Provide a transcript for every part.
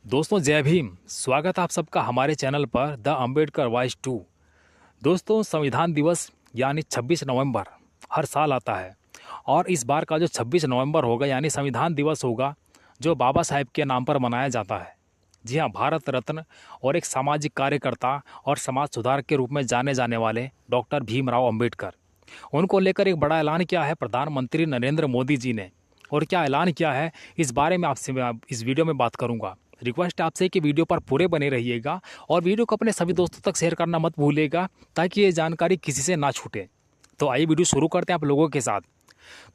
दोस्तों जय भीम। स्वागत है आप सबका हमारे चैनल पर द अंबेडकर वॉइस 2। दोस्तों संविधान दिवस यानी 26 नवंबर हर साल आता है और इस बार का जो 26 नवंबर होगा यानी संविधान दिवस होगा जो बाबा साहेब के नाम पर मनाया जाता है। जी हाँ, भारत रत्न और एक सामाजिक कार्यकर्ता और समाज सुधारक के रूप में जाने जाने वाले डॉक्टर भीमराव अंबेडकर, उनको लेकर एक बड़ा ऐलान किया है प्रधानमंत्री नरेंद्र मोदी जी ने। और क्या ऐलान किया है इस बारे में आपसे मैं इस वीडियो में बात करूंगा। रिक्वेस्ट है आपसे कि वीडियो पर पूरे बने रहिएगा और वीडियो को अपने सभी दोस्तों तक शेयर करना मत भूलिएगा ताकि ये जानकारी किसी से ना छूटे। तो आइए वीडियो शुरू करते हैं आप लोगों के साथ।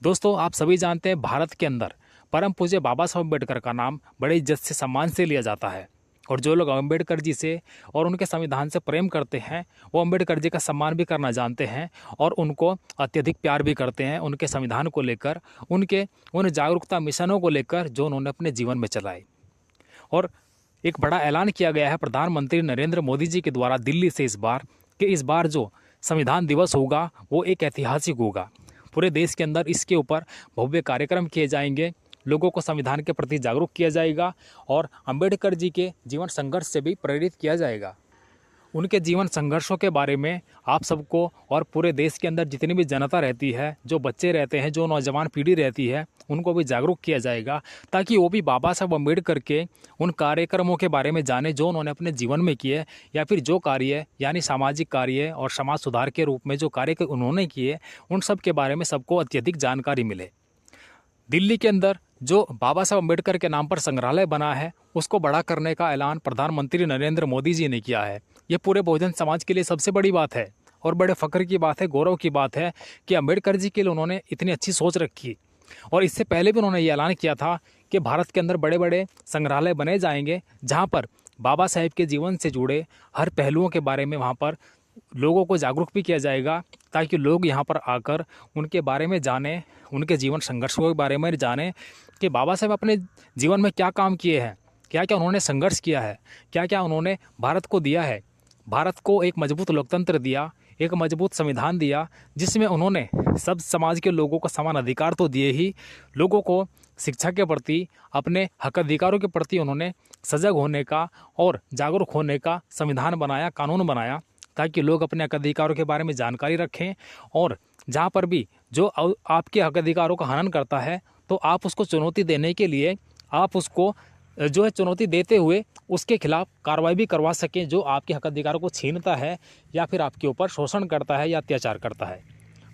दोस्तों आप सभी जानते हैं भारत के अंदर परम पूज्य बाबा साहब अम्बेडकर का नाम बड़े इज्जत से सम्मान से लिया जाता है और जो लोग अम्बेडकर जी से और उनके संविधान से प्रेम करते हैं वो अम्बेडकर जी का सम्मान भी करना जानते हैं और उनको अत्यधिक प्यार भी करते हैं उनके संविधान को लेकर, उनके उन जागरूकता मिशनों को लेकर जो उन्होंने अपने जीवन में चलाए। और एक बड़ा ऐलान किया गया है प्रधानमंत्री नरेंद्र मोदी जी के द्वारा दिल्ली से इस बार कि इस बार जो संविधान दिवस होगा वो एक ऐतिहासिक होगा। पूरे देश के अंदर इसके ऊपर भव्य कार्यक्रम किए जाएंगे, लोगों को संविधान के प्रति जागरूक किया जाएगा और अंबेडकर जी के जीवन संघर्ष से भी प्रेरित किया जाएगा। उनके जीवन संघर्षों के बारे में आप सबको और पूरे देश के अंदर जितनी भी जनता रहती है, जो बच्चे रहते हैं, जो नौजवान पीढ़ी रहती है, उनको भी जागरूक किया जाएगा ताकि वो भी बाबा साहब अम्बेडकर के उन कार्यक्रमों के बारे में जाने जो उन्होंने अपने जीवन में किए या फिर जो कार्य यानी सामाजिक कार्य और समाज सुधार के रूप में जो कार्य उन्होंने किए उन सब के बारे में सबको अत्यधिक जानकारी मिले। दिल्ली के अंदर जो बाबा साहब अम्बेडकर के नाम पर संग्रहालय बना है उसको बड़ा करने का ऐलान प्रधानमंत्री नरेंद्र मोदी जी ने किया है। ये पूरे बहुजन समाज के लिए सबसे बड़ी बात है और बड़े फ़ख्र की बात है, गौरव की बात है कि अम्बेडकर जी के लिए उन्होंने इतनी अच्छी सोच रखी। और इससे पहले भी उन्होंने ये ऐलान किया था कि भारत के अंदर बड़े बड़े संग्रहालय बने जाएंगे जहाँ पर बाबा साहेब के जीवन से जुड़े हर पहलुओं के बारे में वहाँ पर लोगों को जागरूक भी किया जाएगा ताकि लोग यहाँ पर आकर उनके बारे में जानें, उनके जीवन संघर्षों के बारे में जानें कि बाबा साहेब अपने जीवन में क्या काम किए हैं, क्या क्या उन्होंने संघर्ष किया है, क्या क्या उन्होंने भारत को दिया है। भारत को एक मजबूत लोकतंत्र दिया, एक मजबूत संविधान दिया जिसमें उन्होंने सब समाज के लोगों को समान अधिकार तो दिए ही, लोगों को शिक्षा के प्रति, अपने हक अधिकारों के प्रति उन्होंने सजग होने का और जागरूक होने का संविधान बनाया, कानून बनाया ताकि लोग अपने हक अधिकारों के बारे में जानकारी रखें। और जहाँ पर भी जो आपके हक अधिकारों का हनन करता है तो आप उसको चुनौती देने के लिए आप उसको जो है चुनौती देते हुए उसके खिलाफ कार्रवाई भी करवा सकें जो आपके हक अधिकारों को छीनता है या फिर आपके ऊपर शोषण करता है या अत्याचार करता है।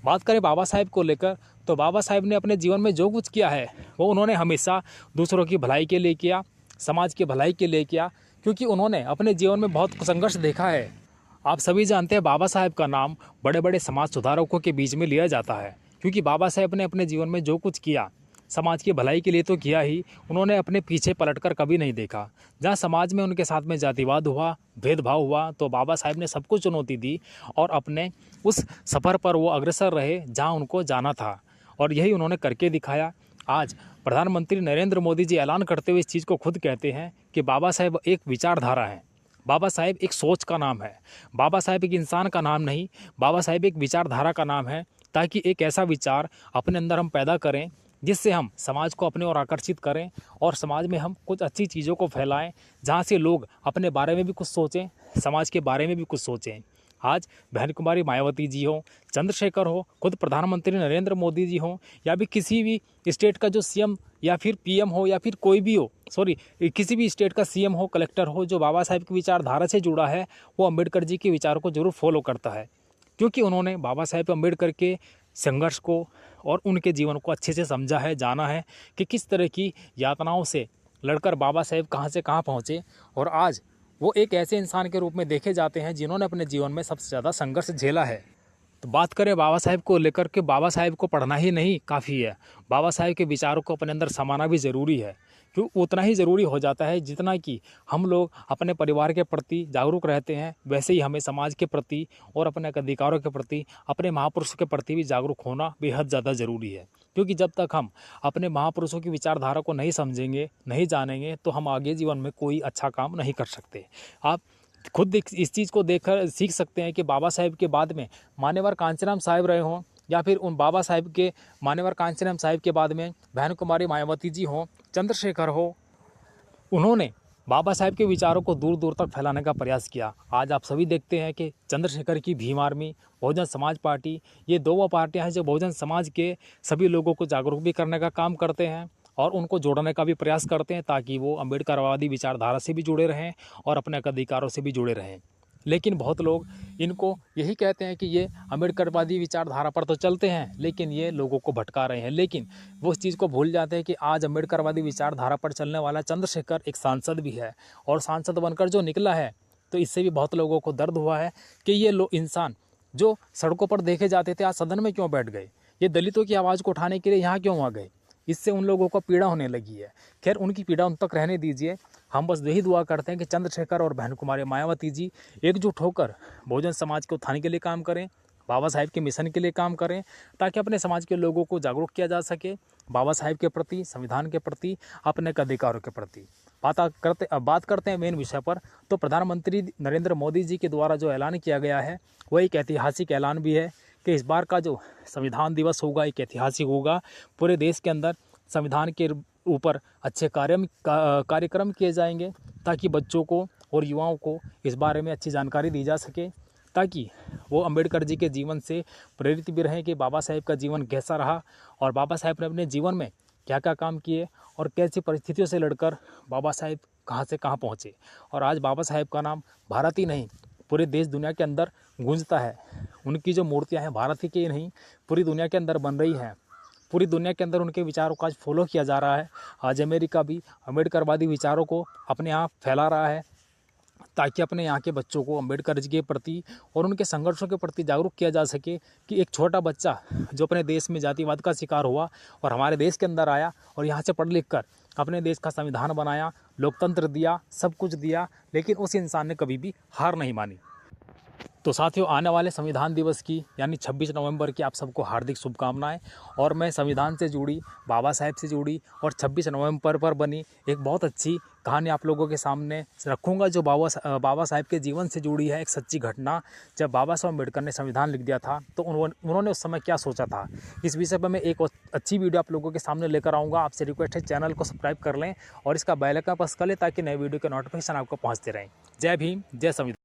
बात करें बाबा साहेब को लेकर तो बाबा साहेब ने अपने जीवन में जो कुछ किया है वो उन्होंने हमेशा दूसरों की भलाई के लिए किया, समाज की भलाई के लिए किया, क्योंकि उन्होंने अपने जीवन में बहुत संघर्ष देखा है। आप सभी जानते हैं बाबा साहेब का नाम बड़े बड़े समाज सुधारकों के बीच में लिया जाता है क्योंकि बाबा साहेब ने अपने जीवन में जो कुछ किया समाज की भलाई के लिए तो किया ही, उन्होंने अपने पीछे पलटकर कभी नहीं देखा। जहाँ समाज में उनके साथ में जातिवाद हुआ, भेदभाव हुआ तो बाबा साहेब ने सबको चुनौती दी और अपने उस सफ़र पर वो अग्रसर रहे जहाँ उनको जाना था और यही उन्होंने करके दिखाया। आज प्रधानमंत्री नरेंद्र मोदी जी ऐलान करते हुए इस चीज़ को खुद कहते हैं कि बाबा साहेब एक विचारधारा है, बाबा साहेब एक सोच का नाम है, बाबा साहेब एक इंसान का नाम नहीं, बाबा साहेब एक विचारधारा का नाम है ताकि एक ऐसा विचार अपने अंदर हम पैदा करें जिससे हम समाज को अपने ओर आकर्षित करें और समाज में हम कुछ अच्छी चीज़ों को फैलाएं जहाँ से लोग अपने बारे में भी कुछ सोचें, समाज के बारे में भी कुछ सोचें। आज बहन कुमारी मायावती जी हो, चंद्रशेखर हो, खुद प्रधानमंत्री नरेंद्र मोदी जी हो या भी किसी भी स्टेट का जो सीएम या फिर पीएम हो या फिर कोई भी हो, किसी भी स्टेट का सीएम हो, कलेक्टर हो, जो बाबा साहेब की विचारधारा से जुड़ा है वो अम्बेडकर जी के विचारों को जरूर फॉलो करता है क्योंकि उन्होंने बाबा साहेब अम्बेडकर के संघर्ष को और उनके जीवन को अच्छे से समझा है, जाना है कि किस तरह की यातनाओं से लड़कर बाबा साहेब कहाँ से कहाँ पहुँचे और आज वो एक ऐसे इंसान के रूप में देखे जाते हैं जिन्होंने अपने जीवन में सबसे ज़्यादा संघर्ष झेला है। तो बात करें बाबा साहेब को लेकर के, बाबा साहेब को पढ़ना ही नहीं काफ़ी है, बाबा साहेब के विचारों को अपने अंदर समाना भी ज़रूरी है क्यों उतना ही ज़रूरी हो जाता है जितना कि हम लोग अपने परिवार के प्रति जागरूक रहते हैं वैसे ही हमें समाज के प्रति और अपने अधिकारों के प्रति, अपने महापुरुषों के प्रति भी जागरूक होना बेहद ज़्यादा ज़रूरी है। क्योंकि जब तक हम अपने महापुरुषों की विचारधारा को नहीं समझेंगे, नहीं जानेंगे तो हम आगे जीवन में कोई अच्छा काम नहीं कर सकते। आप खुद इस चीज़ को देखकर सीख सकते हैं कि बाबा साहेब के बाद में मान्यवर कांचीराम साहब रहे हों या फिर उन बाबा साहेब के मान्यवर कांचीराम साहब के बाद में बहन कुमारी मायावती जी हों, चंद्रशेखर हो, उन्होंने बाबा साहेब के विचारों को दूर दूर तक फैलाने का प्रयास किया। आज आप सभी देखते हैं कि चंद्रशेखर की भीम आर्मी, बहुजन समाज पार्टी, ये दो वो पार्टियां हैं जो बहुजन समाज के सभी लोगों को जागरूक भी करने का काम करते हैं और उनको जोड़ने का भी प्रयास करते हैं ताकि वो अम्बेडकरवादी विचारधारा से भी जुड़े रहें और अपने अधिकारों से भी जुड़े रहें। लेकिन बहुत लोग इनको यही कहते हैं कि ये अम्बेडकरवादी विचारधारा पर तो चलते हैं लेकिन ये लोगों को भटका रहे हैं। लेकिन वो उस चीज़ को भूल जाते हैं कि आज अम्बेडकरवादी विचारधारा पर चलने वाला चंद्रशेखर एक सांसद भी है और सांसद बनकर जो निकला है तो इससे भी बहुत लोगों को दर्द हुआ है कि ये इंसान जो सड़कों पर देखे जाते थे आज सदन में क्यों बैठ गए, ये दलितों की आवाज़ को उठाने के लिए यहाँ क्यों आ गए। इससे उन लोगों को पीड़ा होने लगी है। खैर उनकी पीड़ा उन तक रहने दीजिए। हम बस यही दुआ करते हैं कि चंद्रशेखर और बहन कुमारी मायावती जी एकजुट होकर बहुजन समाज को उठाने के लिए काम करें, बाबा साहेब के मिशन के लिए काम करें ताकि अपने समाज के लोगों को जागरूक किया जा सके बाबा साहेब के प्रति, संविधान के प्रति, अपने अधिकारों के प्रति। बात करते हैं मेन विषय पर। तो प्रधानमंत्री नरेंद्र मोदी जी के द्वारा जो ऐलान किया गया है वो एक ऐतिहासिक ऐलान भी है कि इस बार का जो संविधान दिवस होगा एक ऐतिहासिक होगा। पूरे देश के अंदर संविधान के ऊपर अच्छे कार्यक्रम किए जाएंगे ताकि बच्चों को और युवाओं को इस बारे में अच्छी जानकारी दी जा सके ताकि वो अंबेडकर जी के जीवन से प्रेरित भी रहें कि बाबा साहेब का जीवन कैसा रहा और बाबा साहेब ने अपने जीवन में क्या क्या काम किए और कैसी परिस्थितियों से लड़कर बाबा साहेब कहाँ से कहाँ पहुँचे। और आज बाबा साहेब का नाम भारत ही नहीं पूरे देश दुनिया के अंदर गूंजता है। उनकी जो मूर्तियाँ हैं भारत ही की नहीं पूरी दुनिया के अंदर बन रही हैं। पूरी दुनिया के अंदर उनके विचारों का आज फॉलो किया जा रहा है। आज अमेरिका भी अम्बेडकरवादी विचारों को अपने यहाँ फैला रहा है ताकि अपने यहाँ के बच्चों को अम्बेडकर जी के प्रति और उनके संघर्षों के प्रति जागरूक किया जा सके कि एक छोटा बच्चा जो अपने देश में जातिवाद का शिकार हुआ और हमारे देश के अंदर आया और यहाँ से पढ़ लिख कर अपने देश का संविधान बनाया, लोकतंत्र दिया, सब कुछ दिया, लेकिन उस इंसान ने कभी भी हार नहीं मानी। तो साथियों आने वाले संविधान दिवस की यानी 26 नवंबर की आप सबको हार्दिक शुभकामनाएं। और मैं संविधान से जुड़ी, बाबा साहेब से जुड़ी और 26 नवंबर पर बनी एक बहुत अच्छी कहानी आप लोगों के सामने रखूंगा जो बाबा साहेब के जीवन से जुड़ी है। एक सच्ची घटना, जब बाबा साहब अम्बेडकर ने संविधान लिख दिया था तो उन्होंने उस समय क्या सोचा था। इस विषय पर मैं एक अच्छी वीडियो आप लोगों के सामने लेकर आऊँगा। आपसे रिक्वेस्ट है चैनल को सब्सक्राइब कर लें और इसका बेल आइकन प्रेस कर लें ताकि नए वीडियो के नोटिफिकेशन आपको पहुँचते रहें। जय भीम, जय संविधान।